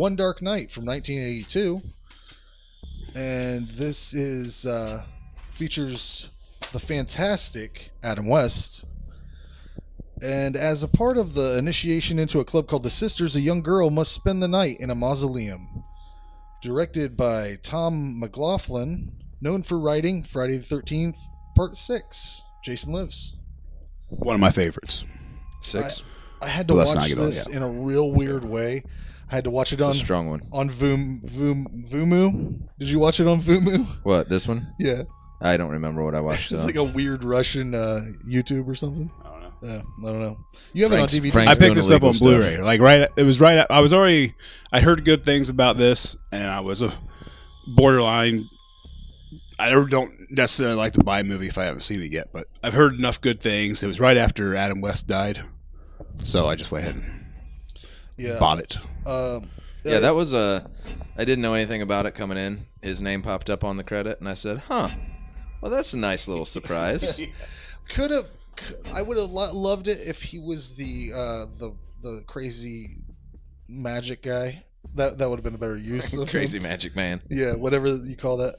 One Dark Night from 1982. And this is features the fantastic Adam West. And as a part of the initiation into a club called the Sisters, a young girl must spend the night in a mausoleum. Directed by Tom McLoughlin, known for writing Friday the 13th, Part 6. Jason Lives. One of my favorites. 6. I had to watch this in a real weird way. I had to watch it on a strong one. On Vumu. Did you watch it on Vumu? What, this one? Yeah. I don't remember what I watched. It's like a weird Russian YouTube or something. I don't know. Yeah, I don't know. You have it on DVD. I picked this up on Blu-ray. I heard good things about this, and I was a borderline. I don't necessarily like to buy a movie if I haven't seen it yet, but I've heard enough good things. It was right after Adam West died, so I just went ahead and bought it. Yeah, that was I didn't know anything about it coming in. His name popped up on the credit, and I said, "Huh, well, that's a nice little surprise." I would have loved it if he was the crazy magic guy. That would have been a better use of Crazy him. magic man. Yeah, whatever you call that.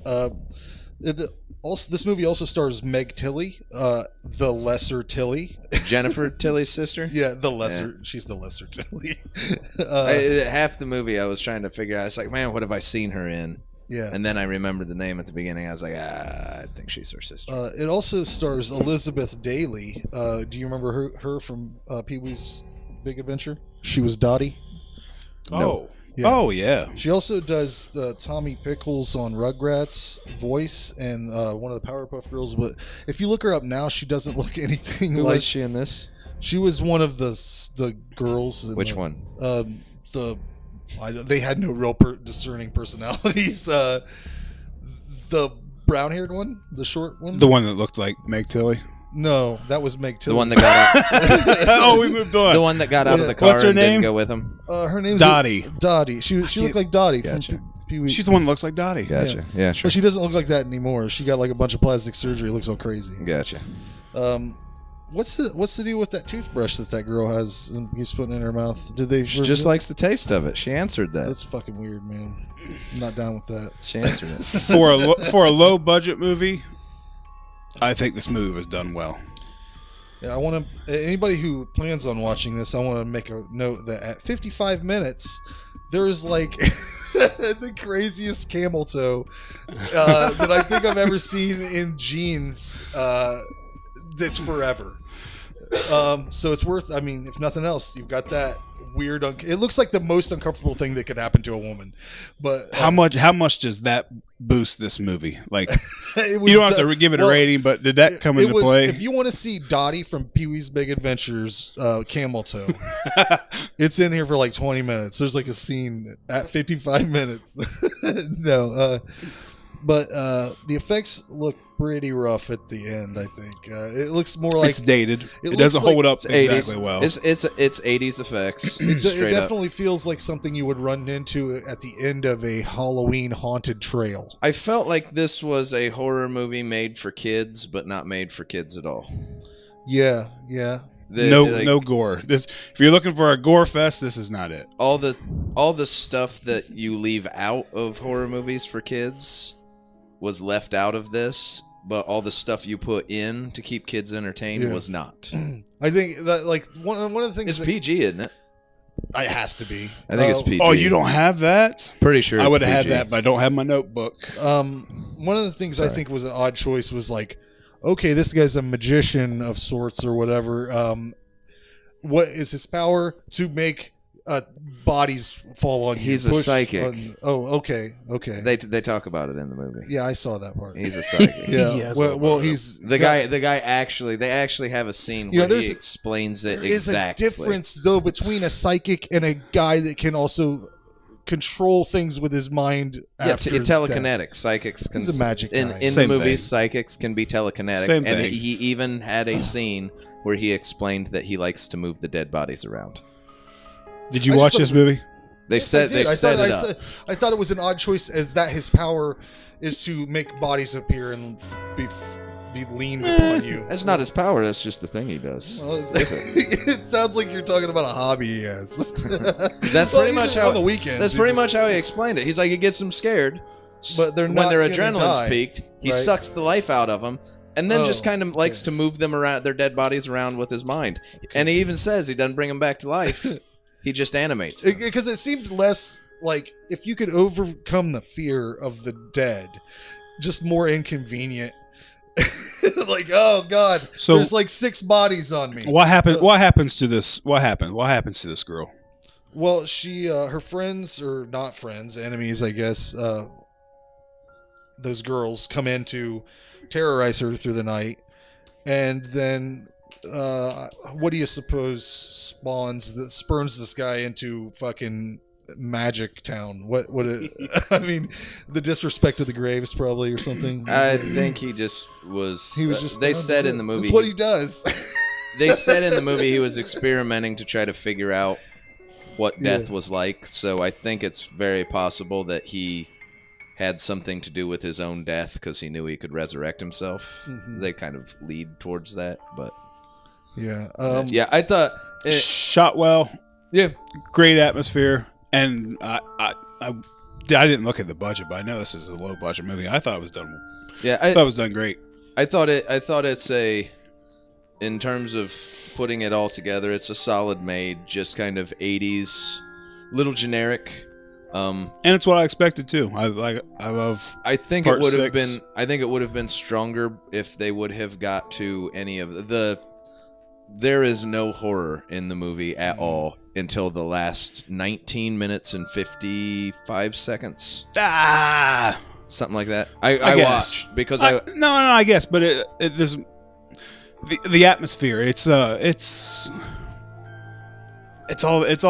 This movie also stars Meg Tilly, the lesser Tilly. Jennifer Tilly's sister? Yeah, the lesser. Yeah. She's the lesser Tilly. Half the movie I was trying to figure out. I was like, man, what have I seen her in? Yeah. And then I remembered the name at the beginning. I was like, I think she's her sister. It also stars Elizabeth Daily. Do you remember her from Pee-wee's Big Adventure? She was Dottie. No. Yeah. Oh, yeah. She also does Tommy Pickles on Rugrats voice and one of the Powerpuff Girls. But if you look her up now, she doesn't look anything Who like... was she in this? She was one of the girls. Which one? They had no real discerning personalities. The brown-haired one? The short one? The one that looked like Meg Tilly? No, that was Meg Tilly. The one that got out. Oh, we moved on. The one that got out of the car. What's her and name? Didn't go with him. Her name's Dottie. Dottie. She looked like Dottie from Pee-wee. She's the one that looks like Dottie. Gotcha. Yeah, sure. But she doesn't look like that anymore. She got like a bunch of plastic surgery. It looks all crazy. Gotcha. What's the deal with that toothbrush that girl has and keeps putting in her mouth? She just likes the taste of it. She answered that. That's fucking weird, man. I'm not down with that. She answered it. For a low budget movie, I think this movie was done well. Yeah, I want to. Anybody who plans on watching this, I want to make a note that at 55 minutes, there's like the craziest camel toe that I think I've ever seen in jeans. That's forever. So it's worth. I mean, if nothing else, you've got that weird. It looks like the most uncomfortable thing that could happen to a woman. But how much does that boost this movie? Like, you don't have to give it a rating, but did that come into play? If you want to see Dottie from Pee-wee's Big Adventures, camel toe, it's in here for like 20 minutes. There's like a scene at 55 minutes. No, but the effects look pretty rough at the end. I think it looks more like it's dated. It doesn't hold up exactly 80s. well. It's 80s effects. It definitely feels like something you would run into at the end of a Halloween haunted trail. I felt like this was a horror movie made for kids, but not made for kids at all. Yeah. No gore. If you're looking for a gore fest, this is not it. All the stuff that you leave out of horror movies for kids was left out of this, but all the stuff you put in to keep kids entertained was not. I think that like one of the things it's PG, isn't it? It has to be. I think it's PG. Oh, you don't have that? Pretty sure I it's would have had PG. that, but I don't have my notebook. One of the things I think was an odd choice was like, okay, this guy's a magician of sorts or whatever. What is his power? To make bodies fall on you. He's a psychic. Okay. They talk about it in the movie. Yeah, I saw that part. He's a psychic. Yeah. Well, he's the guy. The guy actually. They actually have a scene where he explains it exactly. There is a difference though between a psychic and a guy that can also control things with his mind. After telekinetic. Death. Psychics can. He's a magic guy. In Same the movies, thing. psychics can be telekinetic. Same and thing. he even had a scene where he explained that he likes to move the dead bodies around. Did you watch this movie? They set it up. I thought it was an odd choice, as that his power is to make bodies appear and be be leaned upon you. That's not his power. That's just the thing he does. Well, it sounds like you're talking about a hobby he has. That's pretty much how on the weekends. That's pretty much how he explained it. He's like, it gets them scared, but they're when not their gonna adrenaline's die, peaked. He right? sucks the life out of them, and then just Oh, kind of likes to move them around, their dead bodies around with his mind. And he even says he doesn't bring them back to life. He just animates them. Because it seemed less like if you could overcome the fear of the dead, just more inconvenient. Like, oh god, So- there's like 6 bodies on me. What happened? What happens to this? What happens to this girl? Well, she, her friends, or not friends, enemies, I guess, those girls come in to terrorize her through the night. And then, what do you suppose spurns this guy into fucking Magic Town? I mean, the disrespect of the graves, probably, or something. I think he just was. He was just. They said in the movie. That's what he does. They said in the movie he was experimenting to try to figure out what death Yeah. was like. So I think it's very possible that he had something to do with his own death because he knew he could resurrect himself. Mhm. They kind of lead towards that, but Yeah. yeah, I thought. Shot well, Yeah, great atmosphere, and I didn't look at the budget, but I know this is a low budget movie. I thought it was done. yeah. I thought it was done great. I thought it's a, in terms of putting it all together, it's a solid made, just kind of 80s, little generic. And it's what I expected too. I love. I think Part it would have 6. been. I think it would have been stronger if they would have got to any of the. There is no horror in the movie at all until the last 19 minutes and 55 seconds, something like that. I guess. watched because No, I guess, but there's the atmosphere. It's all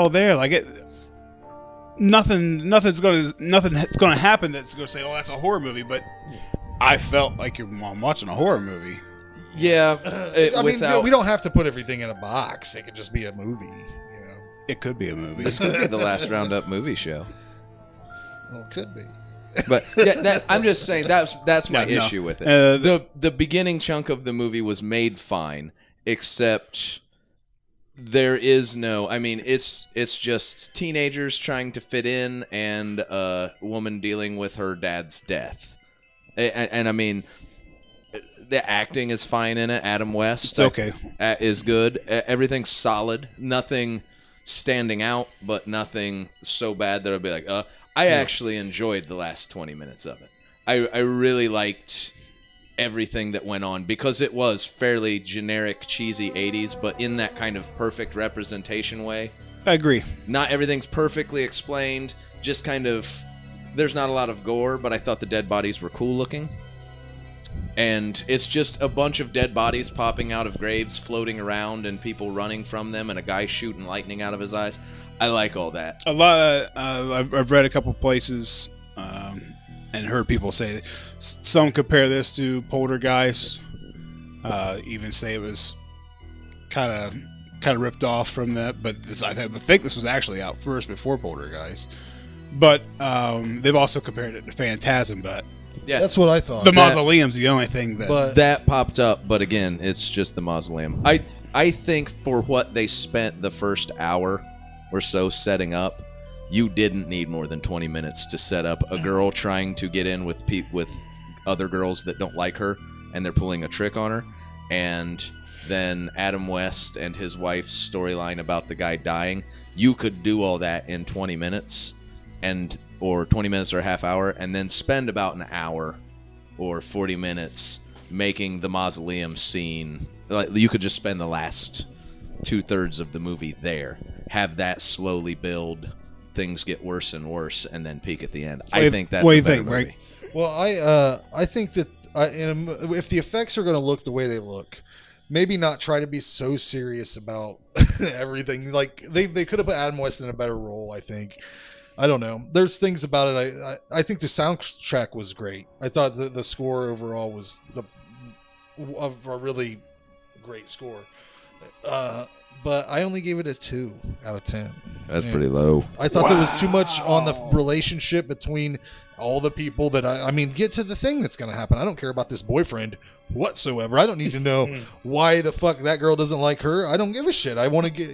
there. Like it. Nothing's gonna happen that's gonna say, oh, that's a horror movie. But I felt like I'm watching a horror movie. yeah. I mean, we don't have to put everything in a box. It could just be a movie. You know, It could be a movie. This could be the last Roundup movie show. well, it could be. But yeah, I'm just saying that's my Yeah, no. issue with it. The beginning chunk of the movie was made fine, except there is no. I mean, it's just teenagers trying to fit in and a woman dealing with her dad's death, and I mean, the acting is fine in it. Adam West, It's okay. is good. Everything's solid. Nothing standing out, but nothing so bad that I'd be like, I actually enjoyed the last 20 minutes of it. I really liked everything that went on because it was fairly generic, cheesy 80s, but in that kind of perfect representation way. I agree. Not everything's perfectly explained, just kind of, there's not a lot of gore, but I thought the dead bodies were cool looking. And it's just a bunch of dead bodies popping out of graves, floating around, and people running from them, and a guy shooting lightning out of his eyes. I like all that. A lot. I've read a couple places and heard people say some compare this to Poltergeist. Even say it was kind of ripped off from that. But I think this was actually out first before Poltergeist. But they've also compared it to Phantasm. But Yeah, That's what I thought. the mausoleum's the only thing that. But that popped up, but again, it's just the mausoleum. I think for what they spent the first hour or so setting up, you didn't need more than 20 minutes to set up a girl trying to get in with other girls that don't like her, and they're pulling a trick on her, and then Adam West and his wife's storyline about the guy dying. You could do all that in 20 minutes, or 20 minutes or a half hour, and then spend about an hour or 40 minutes making the mausoleum scene. Like, you could just spend the last 2/3 of the movie there, have that slowly build, things get worse and worse, and then peak at the end. I think that's what do a you better think, movie. Greg? well, I think that if the effects are going to look the way they look, maybe not try to be so serious about everything. Like they could have put Adam West in a better role. I think. I don't know. There's things about it. I think the soundtrack was great. I thought the score overall was a really great score. but I only gave it a 2 out of 10. That's Yeah. pretty low. I thought there was too much on the relationship between all the people that I mean, get to the thing that's going to happen. I don't care about this boyfriend whatsoever. I don't need to know why the fuck that girl doesn't like her. I don't give a shit. I want to get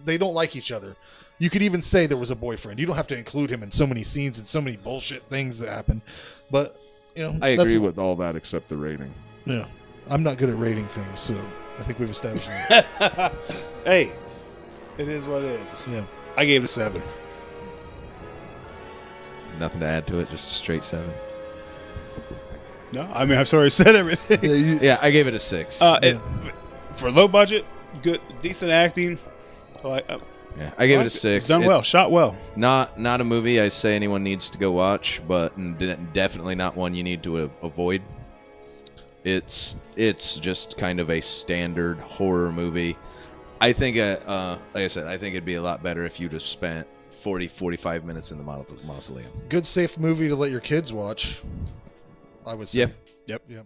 they don't like each other. You could even say there was a boyfriend. You don't have to include him in so many scenes and so many bullshit things that happen. But, you know, I agree with all that except the rating. Yeah. I'm not good at rating things, so I think we've established that. Hey, it is what it is. Yeah. I gave it a 7. Nothing to add to it, just a straight 7. No, I mean, I'm sorry I said everything. Yeah, I gave it a 6. For low budget, good, decent acting. Yeah, I gave it a 6. Done well, shot well. Not a movie I say anyone needs to go watch, but definitely not one you need to avoid. It's just kind of a standard horror movie. I think, like I said, I think it'd be a lot better if you'd have spent 45 minutes in the mausoleum. Good, safe movie to let your kids watch, I would say. Yeah. Yep. Yeah.